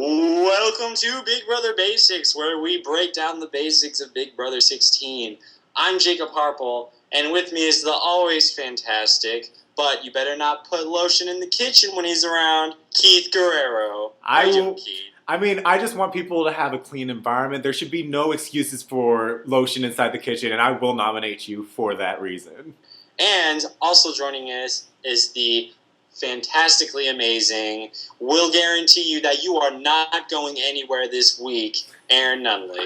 Welcome to Big Brother Basics, where we break down the basics of Big Brother 16. I'm Jacob Harple, and with me is the always fantastic, but you better not put lotion in the kitchen when he's around, Keith Guerrero. I just want people to have a clean environment. There should be no excuses for lotion inside the kitchen, and I will nominate you for that reason. And also joining us is the fantastically amazing, will guarantee you that you are not going anywhere this week, Aaron Nunley.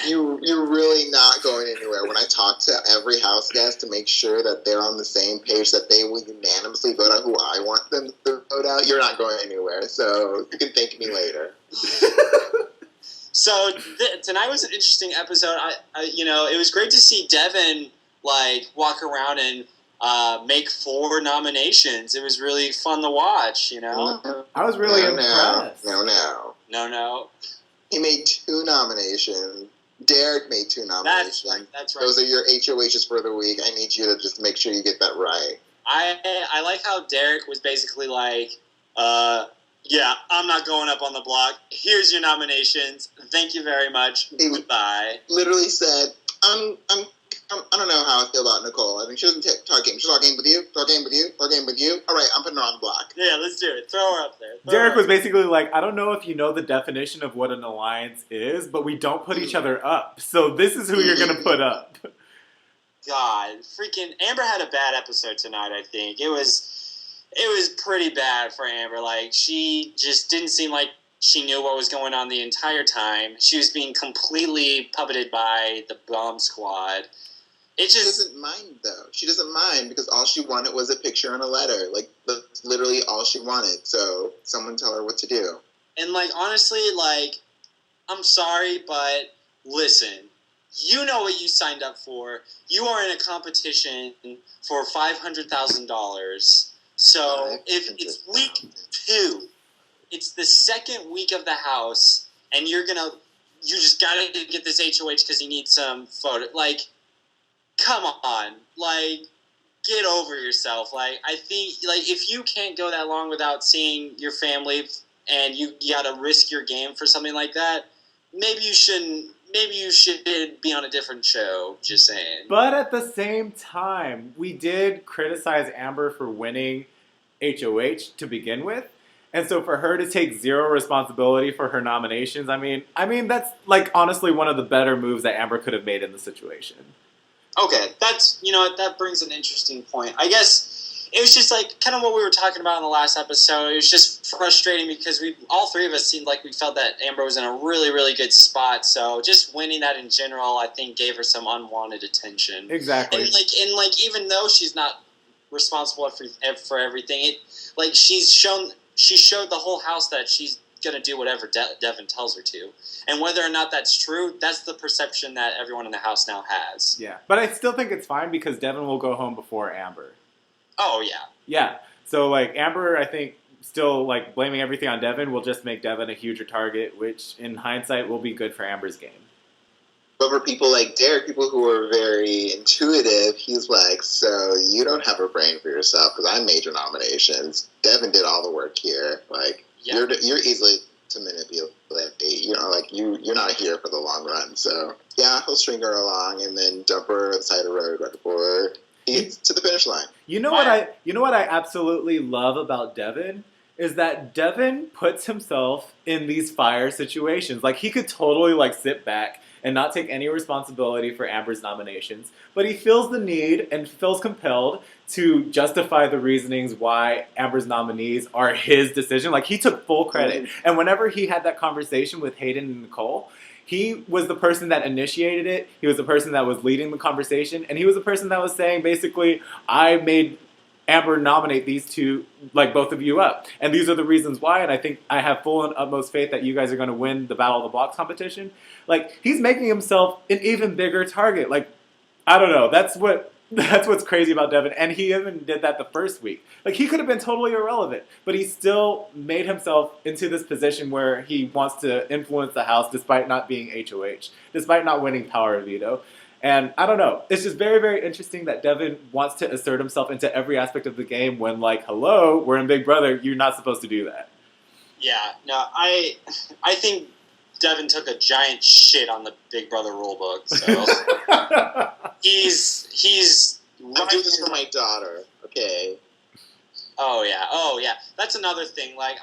You're really not going anywhere. When I talk to every house guest to make sure that they're on the same page, that they will unanimously vote out who I want them to vote out, you're not going anywhere. So you can thank me later. So tonight was an interesting episode. It was great to see Devin walk around and make 4 nominations. It was really fun to watch, I was really impressed. No. He made 2 nominations. Derrick made 2 nominations. That's right. Those are your HOHs for the week. I need you to just make sure you get that right. I like how Derrick was basically yeah, I'm not going up on the block. Here's your nominations. Thank you very much. Goodbye. Literally said, I don't know how I feel about Nicole. I think she doesn't talk game. She's talk game with you. Talk game with you. All right, I'm putting her on the block. Yeah, let's do it. Throw her up there. Derrick was basically like, I don't know if you know the definition of what an alliance is, but we don't put each other up. So this is who you're going to put up. God, freaking Amber had a bad episode tonight, I think. It was pretty bad for Amber. She just didn't seem like she knew what was going on the entire time. She was being completely puppeted by the bomb squad. She doesn't mind, though. She doesn't mind because all she wanted was a picture and a letter. That's literally all she wanted. So someone tell her what to do. And, honestly, I'm sorry, but listen. You know what you signed up for. You are in a competition for $500,000. So if it's week 2, it's the second week of the house, and you just gotta get this HOH because you need some photo. Come on, get over yourself. I think, if you can't go that long without seeing your family and you gotta risk your game for something like that, maybe you shouldn't. Maybe you should be on a different show, just saying. But at the same time, we did criticize Amber for winning HOH to begin with. And so for her to take 0 responsibility for her nominations, I mean that's honestly one of the better moves that Amber could have made in the situation. Okay, that brings an interesting point. I guess it was just kind of what we were talking about in the last episode. It was just frustrating because all 3 of us seemed like we felt that Amber was in a really, really good spot. So just winning that in general, I think, gave her some unwanted attention. Exactly. And even though she's not responsible for everything, she showed the whole house that she's going to do whatever Devin tells her to. And whether or not that's true, that's the perception that everyone in the house now has. Yeah, but I still think it's fine because Devin will go home before Amber. Oh, yeah. Yeah, so Amber, I think, still blaming everything on Devin will just make Devin a huger target, which in hindsight will be good for Amber's game. But for people like Derrick, people who are very intuitive, he's like, so you don't have a brain for yourself because I made your nominations. Devin did all the work here. You're easily to manipulate. You're not here for the long run. So yeah, he'll string her along and then dump her on the side of the road right before he gets to the finish line. You know what I absolutely love about Devin is that Devin puts himself in these fire situations. He could totally sit back and not take any responsibility for Amber's nominations, but he feels the need and feels compelled to justify the reasonings why Amber's nominees are his decision. He took full credit. Mm-hmm. And whenever he had that conversation with Hayden and Nicole, he was the person that initiated it. He was the person that was leading the conversation. And he was the person that was saying, basically, I made Amber nominate these 2, both of you up. And these are the reasons why. And I think I have full and utmost faith that you guys are going to win the Battle of the Blocks competition. He's making himself an even bigger target. I don't know. That's what's crazy about Devin. And he even did that the first week. He could have been totally irrelevant, but he still made himself into this position where he wants to influence the house despite not being HOH, despite not winning Power of Veto. And I don't know. It's just very, very interesting that Devin wants to assert himself into every aspect of the game when, hello, we're in Big Brother. You're not supposed to do that. Yeah, no, I think Devin took a giant shit on the Big Brother rulebook. So he's. I'm doing this for my daughter. Okay. Oh yeah. That's another thing. Like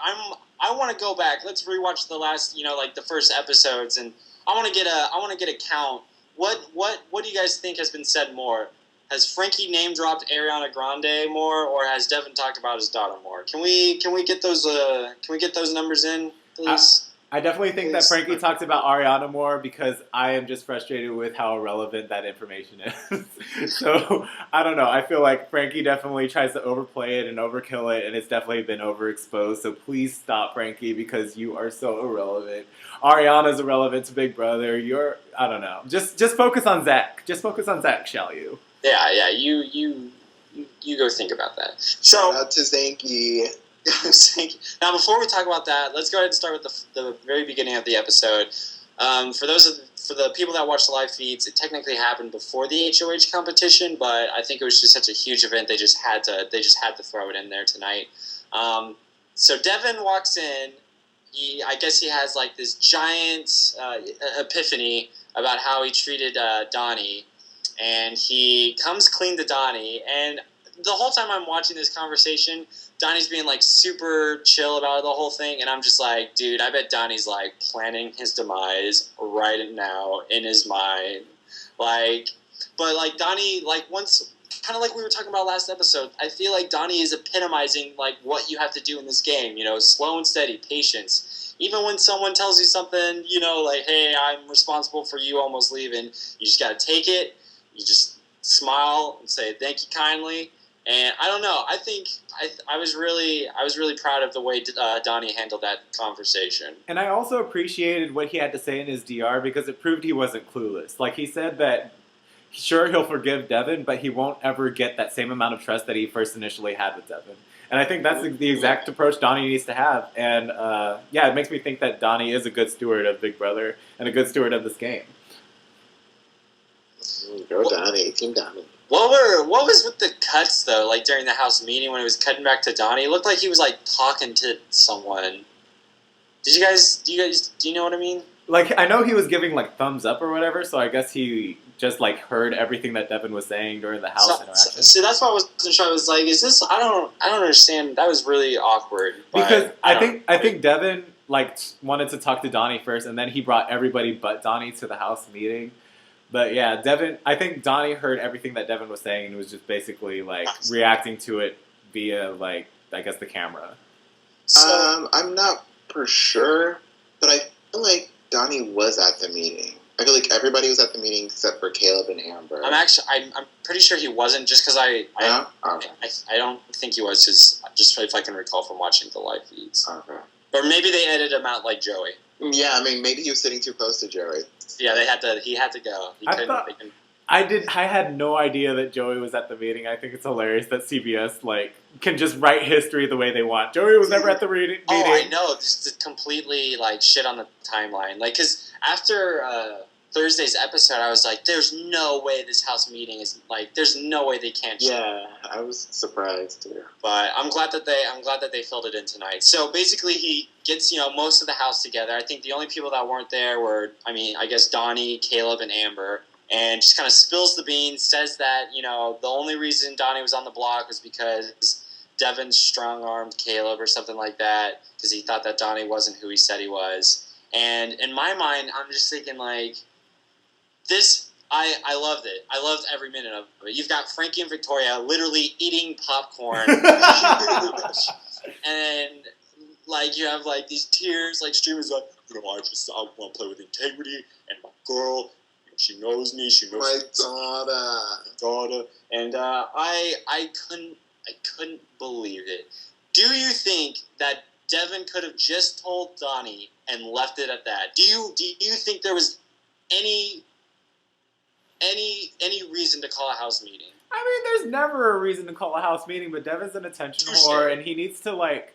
I want to go back. Let's rewatch the last, like the first episodes, and I want to get a count. What do you guys think has been said more? Has Frankie name dropped Ariana Grande more, or has Devin talked about his daughter more? Can we get those numbers in, please? I definitely think that Frankie talked about Ariana more because I am just frustrated with how irrelevant that information is. So, I don't know. I feel like Frankie definitely tries to overplay it and overkill it, and it's definitely been overexposed. So please stop, Frankie, because you are so irrelevant. Ariana's irrelevant to Big Brother. I don't know. Just focus on Zach. Just focus on Zach, shall you? Yeah. You go think about that. So, shout out to Zanky. Now, before we talk about that, let's go ahead and start with the very beginning of the episode. For the people that watch the live feeds, it technically happened before the HOH competition, but I think it was just such a huge event they just had to throw it in there tonight. So Devin walks in. I guess he has like this giant epiphany about how he treated Donnie, and he comes clean to Donnie. And the whole time I'm watching this conversation, Donnie's being like super chill about the whole thing, and I'm just like, dude, I bet Donnie's like planning his demise right now in his mind. Like, but like Donnie, like once, kind of like we were talking about last episode, I feel like Donnie is epitomizing like what you have to do in this game. Slow and steady, patience. Even when someone tells you something, like, hey, I'm responsible for you almost leaving, you just gotta take it. You just smile and say thank you kindly. And I don't know. I think I was really proud of the way Donnie handled that conversation. And I also appreciated what he had to say in his DR because it proved he wasn't clueless. Like he said that, sure, he'll forgive Devin, but he won't ever get that same amount of trust that he first initially had with Devin. And I think that's the exact approach Donnie needs to have. And it makes me think that Donnie is a good steward of Big Brother and a good steward of this game. Go Donnie, Team Donnie. What was with the cuts though? Like during the house meeting when it was cutting back to Donnie, it looked like he was like talking to someone. Do you know what I mean? Like I know he was giving like thumbs up or whatever, so I guess he just like heard everything that Devin was saying during the house interaction. So that's why I wasn't sure. I was like, is this? I don't understand. That was really awkward. Because I think Devin like wanted to talk to Donnie first, and then he brought everybody but Donnie to the house meeting. But yeah, I think Donnie heard everything that Devin was saying and was just basically like reacting to it via like, I guess the camera. I'm not for sure, but I feel like Donnie was at the meeting. I feel like everybody was at the meeting except for Caleb and Amber. I'm pretty sure he wasn't, just because I don't think he was, just if I can recall from watching the live feeds. Okay. Or maybe they edited him out like Joey. Yeah, I mean, maybe he was sitting too close to Joey. Yeah, he had to go. I had no idea that Joey was at the meeting. I think it's hilarious that CBS like can just write history the way they want. Joey was never at the meeting. Oh, I know. Just to completely like shit on the timeline. Like, because after Thursday's episode, I was like, "There's no way this house meeting is like. There's no way they can't." Yeah, I was surprised too. But I'm glad that they filled it in tonight. So basically, he gets most of the house together. I think the only people that weren't there were, I guess Donnie, Caleb, and Amber. And just kind of spills the beans, says that, the only reason Donnie was on the block was because Devin strong-armed Caleb or something like that, because he thought that Donnie wasn't who he said he was. And in my mind, I'm just thinking, like, this, I loved it. I loved every minute of it. You've got Frankie and Victoria literally eating popcorn. And, like, you have, like, these tears, like, streamers like, I want to play with integrity, and my girl... She knows me. She knows my daughter, and I couldn't believe it. Do you think that Devin could have just told Donnie and left it at that? Do you think there was any reason to call a house meeting? I mean, there's never a reason to call a house meeting, but Devin's an attention whore, and he needs to like,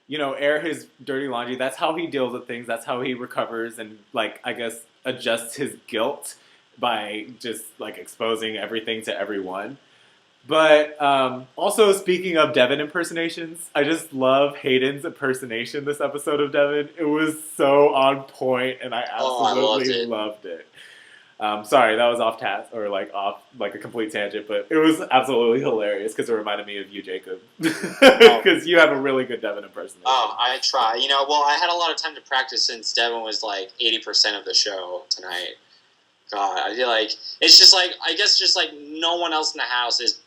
air his dirty laundry. That's how he deals with things. That's how he recovers and like, I guess, adjusts his guilt by just like exposing everything to everyone. But also, speaking of Devin impersonations, I just love Hayden's impersonation this episode of Devin. It was so on point, and I absolutely loved it. Sorry, that was off task or off a complete tangent, but it was absolutely hilarious because it reminded me of you, Jacob, because you have a really good Devin impersonation. Oh, I try. Well, I had a lot of time to practice since Devin was 80% of the show tonight. God, I feel like it's just I guess just no one else in the house is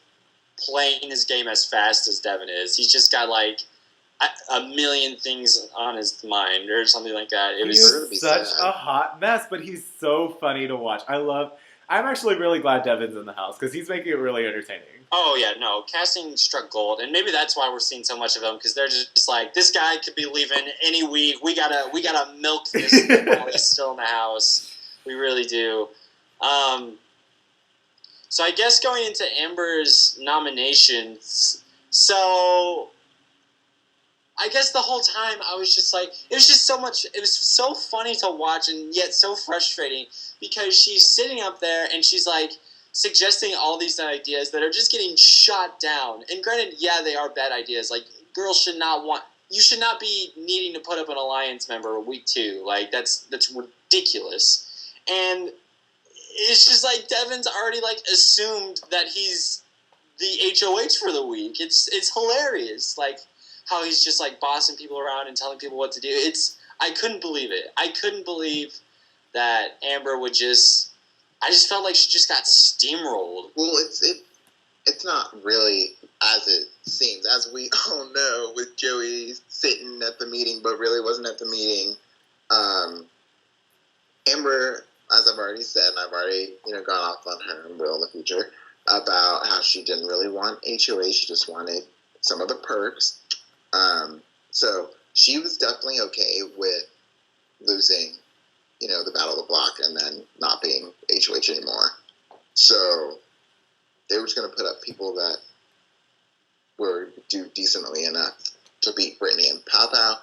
playing his game as fast as Devin is. He's just got a million things on his mind or something like that. It was such a hot mess, but he's so funny to watch. I'm actually really glad Devin's in the house because he's making it really entertaining. Oh yeah, no, casting struck gold, and maybe that's why we're seeing so much of him because they're just this guy could be leaving any week. We gotta milk this while he's still in the house. We really do. So I guess going into Amber's nominations, so I guess the whole time I was just it was just so much, it was so funny to watch and yet so frustrating because she's sitting up there and she's suggesting all these ideas that are just getting shot down. And granted, yeah, they are bad ideas. Girls you should not be needing to put up an alliance member week 2. That's ridiculous. And it's just Devin's already assumed that he's the HOH for the week. It's hilarious. How he's just bossing people around and telling people what to do. I couldn't believe it. I couldn't believe that Amber would just. I just felt like she just got steamrolled. Well, it's not really as it seems, as we all know, with Joey sitting at the meeting, but really wasn't at the meeting. Amber, as I've already said, and I've already gone off on her and will in the future about how she didn't really want HOA. She just wanted some of the perks. So she was definitely okay with losing, the Battle of the Block and then not being HOH anymore. So they were just going to put up people that were do decently enough to beat Brittany and Pow Pow.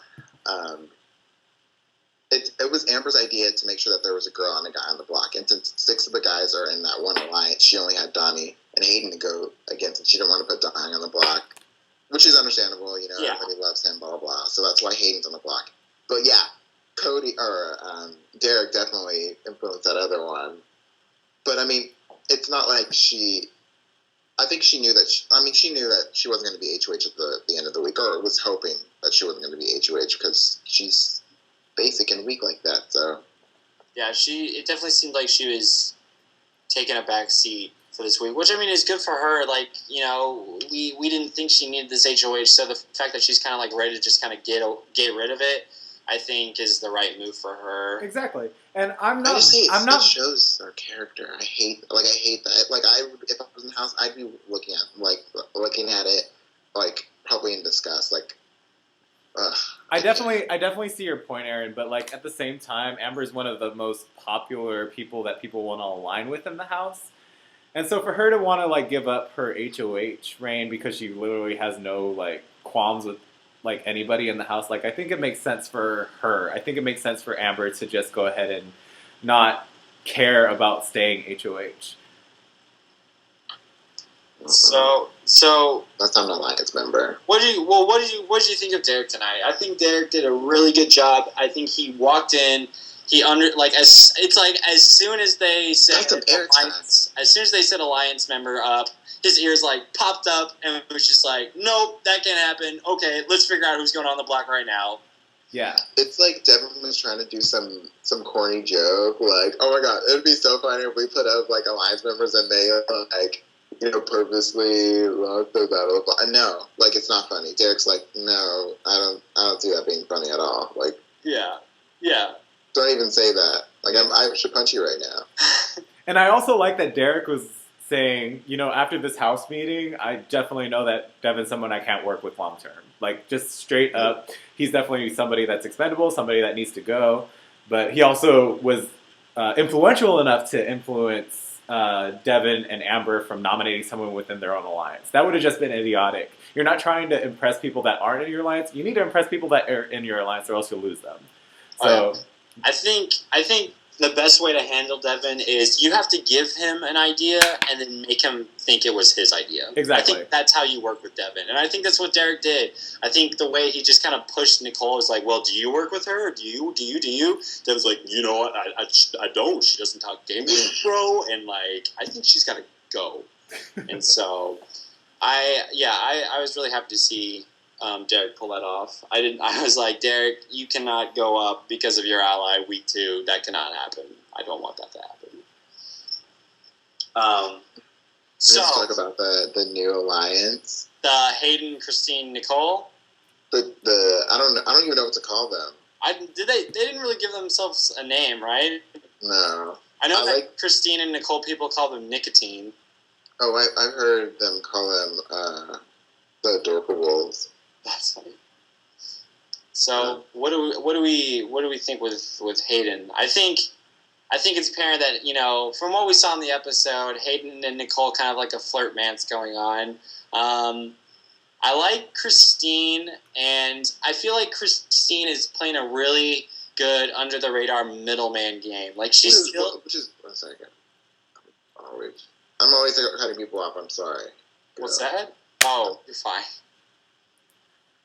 It was Amber's idea to make sure that there was a girl and a guy on the block. And since 6 of the guys are in that one alliance, she only had Donnie and Hayden to go against. And she didn't want to put Donnie on the block, which is understandable. Yeah. Everybody loves him, blah, blah, blah. So that's why Hayden's on the block. But yeah, Derrick definitely influenced that other one. But I mean, it's not like I think she knew that. She knew that she wasn't going to be HOH at the end of the week, or was hoping that she wasn't going to be HOH because she's basic and weak like that. So yeah, it definitely seemed like she was taking a back seat for this week, which is good for her. We didn't think she needed this HOH, so the fact that she's kind of ready to just kind of get rid of it, I think is the right move for her. Exactly. And I'm not. It shows her character. I hate that. If I was in the house, I'd be looking at it, probably in disgust. I definitely see your point, Aaron. But at the same time, Amber is one of the most popular people that people want to align with in the house. And so for her to want to give up her HOH reign because she literally has no qualms with anybody in the house, I think it makes sense for her. I think it makes sense for Amber to just go ahead and not care about staying HOH. So that's not an alliance member. What did you think of Derrick tonight? I think Derrick did a really good job. I think he walked in. He as soon as they said alliance member up, his ears popped up and it was just nope, that can't happen. Okay, let's figure out who's going on the block right now. Yeah, it's Devin was trying to do some corny joke, oh my god, it would be so funny if we put up alliance members and they purposely lost the Battle of the Block. No, it's not funny. Derrick's no, I don't see that being funny at all. Yeah. Don't even say that. I should punch you right now. And I also like that Derrick was saying, after this house meeting, I definitely know that Devin's someone I can't work with long term. Just straight up, he's definitely somebody that's expendable, somebody that needs to go. But he also was influential enough to influence Devin and Amber from nominating someone within their own alliance. That would have just been idiotic. You're not trying to impress people that aren't in your alliance. You need to impress people that are in your alliance, or else you'll lose them. So I think the best way to handle Devin is you have to give him an idea and then make him think it was his idea. Exactly. I think that's how you work with Devin. And I think that's what Derrick did. I think the way he just kind of pushed Nicole is like, well, do you work with her? Do you? Devin's like, you know what? I don't. She doesn't talk game with me, bro. And, like, I think she's got to go. And so, I was really happy to see Derrick pull that off. I was like, Derrick, you cannot go up because of your ally week 2. That cannot happen. I don't want that to happen. So let's talk about the new alliance. The Hayden, Christine, Nicole. I don't even know what to call them. They didn't really give themselves a name, right? No. I know that Christine and Nicole people call them nicotine. Oh, I've heard them call them the Adorkables. That's funny. So what do we think with Hayden? I think it's apparent that, you know, from what we saw in the episode, Hayden and Nicole kind of like a flirt-mance going on. I like Christine, and I feel like Christine is playing a really good under the radar middleman game. Like she's one second. I'm always cutting people off. I'm sorry. What's that? Oh, you're fine.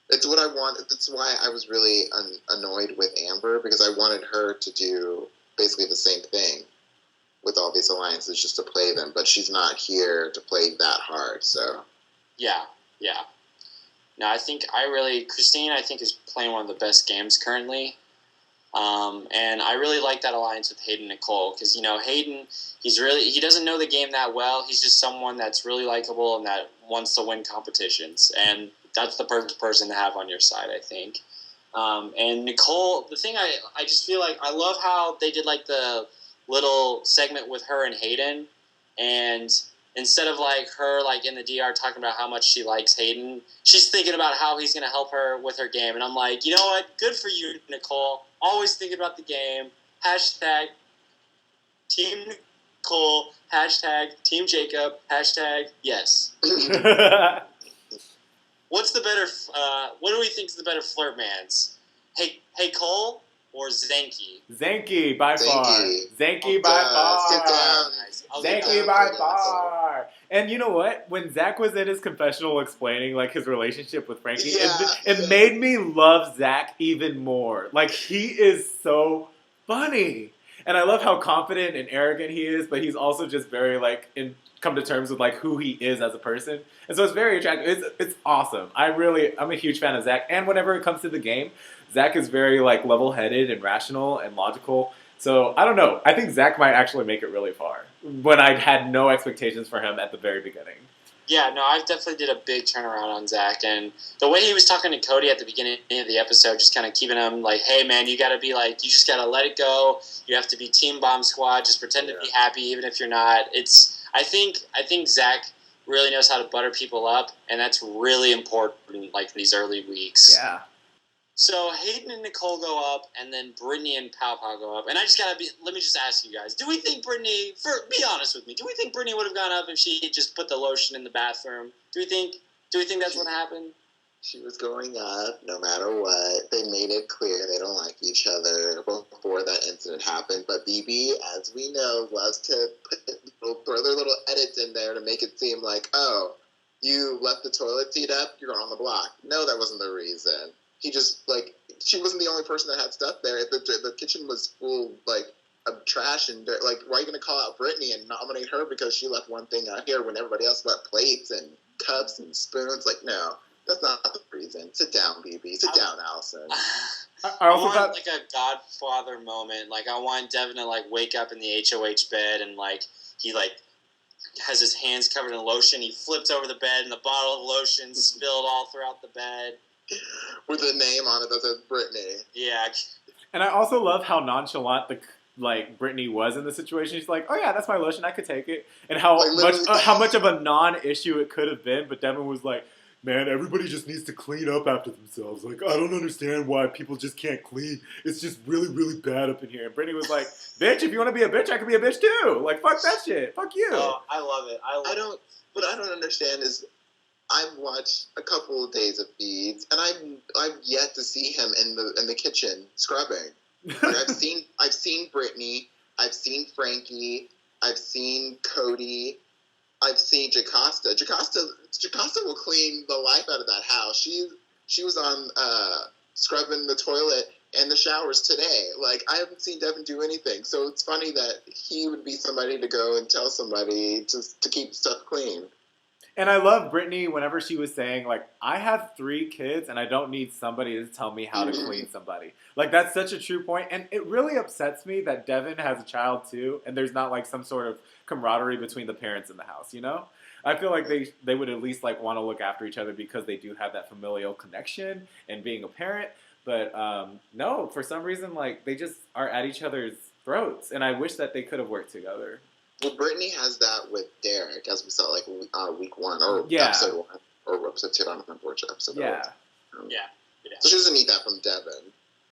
It's what I want. That's why I was really annoyed with Amber, because I wanted her to do basically the same thing with all these alliances, just to play them. But she's not here to play that hard. So yeah. No, Christine, I think, is playing one of the best games currently. And I really like that alliance with Hayden and Nicole, because, you know, Hayden, he doesn't know the game that well. He's just someone that's really likable and that wants to win competitions. And that's the perfect person to have on your side, I think. And Nicole, the thing I just feel like, I love how they did like the little segment with her and Hayden, and instead of like her like in the DR talking about how much she likes Hayden, she's thinking about how he's going to help her with her game. And I'm like, you know what? Good for you, Nicole. Always thinking about the game. Hashtag Team Nicole. Hashtag Team Jacob. Hashtag yes. What's the better? What do we think is the better flirt mans? Hey Cole or Zanky? Zanky by far. Zanky by far. Sit down. Zanky by far. And you know what? When Zach was in his confessional explaining like his relationship with Frankie, it made me love Zach even more. Like, he is so funny. And I love how confident and arrogant he is, but he's also just very like come to terms with like who he is as a person. And so it's very attractive. It's awesome. I'm a huge fan of Zach. And whenever it comes to the game, Zach is very like level-headed and rational and logical. So I don't know. I think Zach might actually make it really far when I had no expectations for him at the very beginning. Yeah, no, I definitely did a big turnaround on Zach, and the way he was talking to Cody at the beginning of the episode, just kind of keeping him like, hey man, you gotta be like, you just gotta let it go. You have to be Team Bomb Squad. Just pretend to be happy, even if you're not. I think Zach really knows how to butter people up, and that's really important, like these early weeks. Yeah. So Hayden and Nicole go up, and then Brittany and Pow Pow go up. And let me just ask you guys, do we think Brittany, be honest with me, do we think Brittany would have gone up if she had just put the lotion in the bathroom? Do we think that's what happened? She was going up no matter what. They made it clear they don't like each other before that incident happened. But BB, as we know, loves to throw their little edits in there to make it seem like, oh, you left the toilet seat up, you're on the block. No, that wasn't the reason. He just, like, she wasn't the only person that had stuff there. The kitchen was full, like, of trash, and, like, why are you going to call out Brittany and nominate her because she left one thing out here when everybody else left plates and cups and spoons? Like, no, that's not the reason. Sit down, BB. Sit down, Allison. I want, like, a Godfather moment. Like, I want Devin to, like, wake up in the HOH bed and, like, he, like, has his hands covered in lotion. He flips over the bed and the bottle of lotion spilled all throughout the bed. With a name on it that says Brittany. Yeah. And I also love how nonchalant Brittany was in the situation. She's like, "Oh yeah, that's my lotion. I could take it." And how much of a non-issue it could have been. But Devin was like, "Man, everybody just needs to clean up after themselves. Like, I don't understand why people just can't clean. It's just really, really bad up in here." And Brittany was like, "Bitch, if you want to be a bitch, I can be a bitch too. Like, fuck that shit. Fuck you." Oh, I love it. What I don't understand is, I've watched a couple of days of feeds, and I've yet to see him in the kitchen scrubbing. Like, I've seen Brittany I've seen Frankie. I've seen Cody. I've seen Jocasta. Jocasta will clean the life out of that house. She was on scrubbing the toilet and the showers today. Like, I haven't seen Devin do anything. So it's funny that he would be somebody to go and tell somebody to keep stuff clean. And I love Brittany whenever she was saying, like, I have 3 kids and I don't need somebody to tell me how to clean somebody. Like, that's such a true point. And it really upsets me that Devin has a child too, and there's not like some sort of camaraderie between the parents in the house, you know? I feel like they would at least like want to look after each other because they do have that familial connection and being a parent. But no, for some reason, like, they just are at each other's throats. And I wish that they could have worked together. Well, Brittany has that with Derrick, as we saw, like, week 1, or Yeah. episode 1, or episode 2, I don't remember which episode it was. Yeah. So she doesn't need that from Devin.